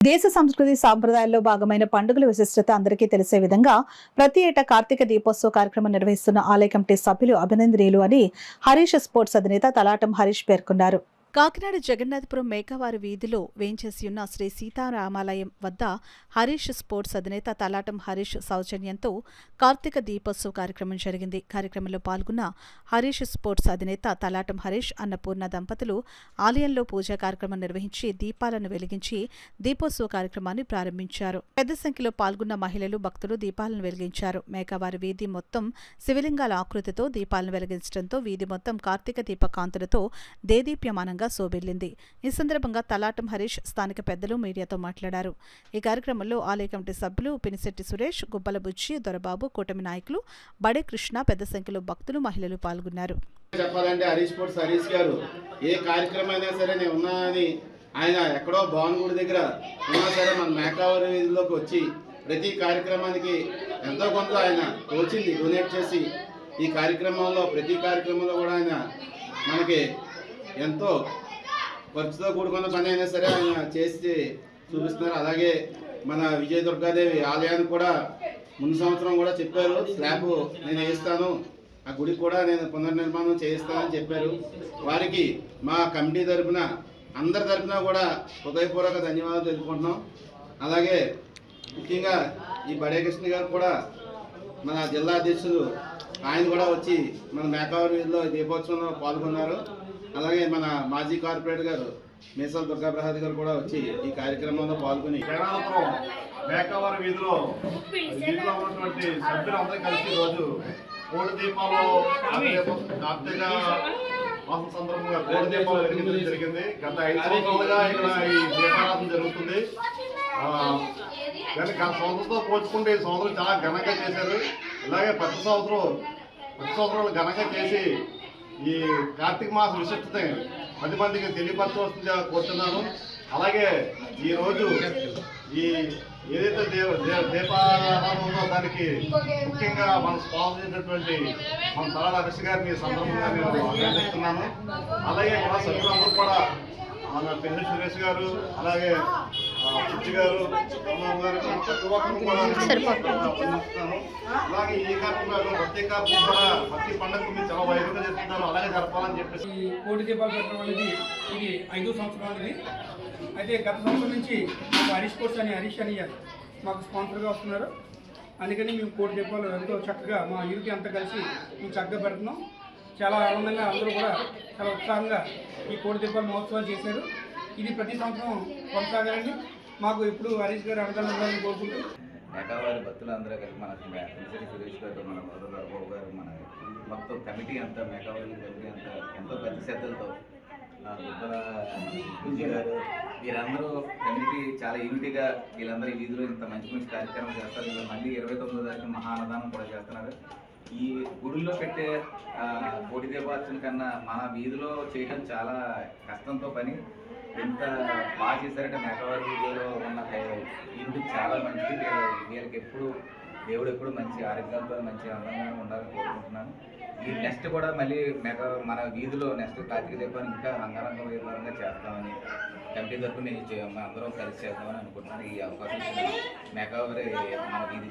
దేశ సంస్కృతి సాంప్రదాయాల్లో భాగమైన పండుగల విశిష్టత అందరికీ తెలిసే విధంగా ప్రతి ఏటా కార్తీక దీపోత్సవ కార్యక్రమం నిర్వహిస్తున్న ఆలయ కమిటీ సభ్యులు అభినందనీయులు అని హరీష్ స్పోర్ట్స్ అధినేత తలాటం హరీష్ పేర్కొన్నారు. కాకినాడ జగన్నాథపురం మేకవారి వీధిలో వేంచేసి ఉన్న శ్రీ సీతారామాలయం వద్ద హరీష్ స్పోర్ట్స్ అధినేత తలాటం హరీష్ సౌజన్యంతో కార్తీక దీపోత్సవ కార్యక్రమం జరిగింది. కార్యక్రమంలో పాల్గొన్న హరీష్ స్పోర్ట్స్ అధినేత తలాటం హరీష్ అన్నపూర్ణ దంపతులు ఆలయంలో పూజా కార్యక్రమం నిర్వహించి దీపాలను వెలిగించి దీపోత్సవ కార్యక్రమాన్ని ప్రారంభించారు. పెద్ద సంఖ్యలో పాల్గొన్న మహిళలు భక్తులు దీపాలను వెలిగించారు. మేకవారి వీధి మొత్తం శివలింగాల ఆకృతితో దీపాలను వెలిగించడంతో వీధి మొత్తం కార్తీక దీప కాంతులతో దేదీప్యమానంగా సోబెల్లింది. ఈ సందర్భంగా తలాటం హరీష్ స్థానిక పెద్దలు మీడియాతో మాట్లాడారు. ఈ కార్యక్రమంలో ఆలయ కమిటీ సభ్యులు పినిశెట్టి సురేష్, గుబ్బల బుజ్జి, దొరబాబు, కూటమి నాయకులు బడే కృష్ణ, పెద్ద సంఖ్యలో భక్తులు, మహిళలు పాల్గొన్నారు. చెప్పాలంటే హరీష్ స్పోర్ట్స్ హరీష్ గారు ఏ కార్యక్రమం అయినా సరే నేను ఉన్నానని ఆయన ఎక్కడో భావనగూడి దగ్గర ఉన్నా సరే మన మేకావరి వీధిలోకి వచ్చి ప్రతి కార్యక్రమానికి ఎంతో కొంత ఆయన తోచింది డొనేట్ చేసి ఈ కార్యక్రమంలో ప్రతి కార్యక్రమంలో కూడా ఆయన మనకి ఎంతో ఖర్చుతో కూడుకున్న పని అయినా సరే ఆయన చేసి చూపిస్తున్నారు. అలాగే మన విజయ దుర్గాదేవి ఆలయానికి కూడా ముందు సంవత్సరం కూడా చెప్పారు, స్లాబ్ నేను వేయిస్తాను, ఆ గుడికి కూడా నేను పునర్నిర్మాణం చేయిస్తానని చెప్పారు. వారికి మా కమిటీ తరఫున అందరి తరఫున కూడా హృదయపూర్వక ధన్యవాదాలు తెలుపుకుంటున్నాం. అలాగే ముఖ్యంగా ఈ బడే కృష్ణ గారు కూడా మన జిల్లా అధ్యక్షులు ఆయన కూడా వచ్చి మన మేకావరి వీధిలో దీపోత్సవంలో పాల్గొన్నారు. అలాగే మన మాజీ కార్పొరేటర్ గారు మేసాల దుర్గాప్రసాద్ గారు కూడా వచ్చి ఈ కార్యక్రమంలో పాల్గొని జగన్నాథపురం మేకవారి వీధిలో ఉన్నటువంటి సభ్యులందరూ కలిసి రోజు కోడి దీపాలు కార్తీక మాసం సందర్భంగా కోడి దీపాలు వెలిగించడం జరిగింది. గత 5 సంవత్సరాలుగా ఇక్కడ ఈ దీపారాధన జరుగుతుంది. కానీ గత సంవత్సరంతో పోల్చుకుంటే ఈ సంవత్సరం చాలా ఘనంగా చేశారు. ఇలాగే ప్రతి సంవత్సరాలు ఘనంగా చేసి ఈ కార్తీక మాస విశిష్టత 10 మందికి తెలియపరచవలసిందిగా కోరుతున్నాను. అలాగే ఈరోజు ఈ ఏదైతే దీపారాధన ఉందో దానికి ముఖ్యంగా మనం స్పాన్సర్ చేసినటువంటి మన తలాడ హరీష్ గారిని సందర్భంగా నేను అభినందిస్తున్నాను. అలాగే మన సభ్యులందరూ కూడా మన పెద్ద సురేష్ గారు, అలాగే పుచ్చి గారు, గారు ప్రతి ఒక్కరు కూడా అభినందిస్తున్నాను. అలాగే ఈ కార్యక్రమం ప్రతి కార్యక్రమం కూడా ప్రతి పండుగకు మీరు చాలా వైభవంగా జరుపుతున్నారు, అలాగే జరపాలని చెప్పేసి ఈ కోడి దీపాలు పెట్టడం అనేది ఇది 5వ సంవత్సరం అనేది. అయితే గత సంవత్సరం నుంచి మాకు హరీష్ స్పోర్ట్స్ అని హరీష్ అని మాకు స్పాన్సర్గా వస్తున్నారు. అందుకని మేము కోడి దీపాలు ఎంతో చక్కగా మా యూనిటీ అంతా కలిసి మేము చక్కగా పెడుతున్నాం. చాలా ఆనందంగా అందరూ కూడా చాలా ఉత్సాహంగా ఈ కోడి దీపాల మహోత్సవాలు చేశారు. ఇది ప్రతి సంవత్సరం కొనసాగాలని మాకు ఇప్పుడు హరీష్ గారు అండదండలని కోరుకుంటూ మేకవారి భక్తులు అందరూ కలిసి మన పినిశెట్టి సురేష్ గారు, మన బాబు గారు, మన మొత్తం కమిటీ అంతా మేకవారి కమిటీ అంతా ఎంతో పెద్ద శ్రద్ధలతో గుబ్బల బుజ్జి గారు వీరందరూ కమిటీ చాలా యూనిటీగా వీళ్ళందరూ ఈ వీధిలో ఇంత మంచి మంచి కార్యక్రమం చేస్తారు. వీళ్ళు మళ్ళీ 29వ తారీఖున మహా అన్నదానం కూడా చేస్తున్నారు. ఈ గుడిలో పెట్టే కోడి దీపార్చన కన్నా మన వీధిలో చేయడం చాలా కష్టంతో పని. ఎంత బాగా చేశారంటే మేకవారి వీధిలో ఉన్న ఇంటికి చాలా మంచిది. వీళ్ళకి ఎప్పుడు దేవుడు ఎప్పుడు మంచి ఆరోగ్యంతో మంచి అందంగా ఉండాలని కోరుకుంటున్నాను. ఈ నెక్స్ట్ కూడా మళ్ళీ మన వీధిలో నెక్స్ట్ కార్తీక దీపాన్ని ఇంకా రంగరంగ వైభవంగా చేస్తామని కమిటీ తరఫున అందరం కలిసి చేద్దామని అనుకుంటున్నాను. ఈ అవకాశం మేకవారి మన వీధి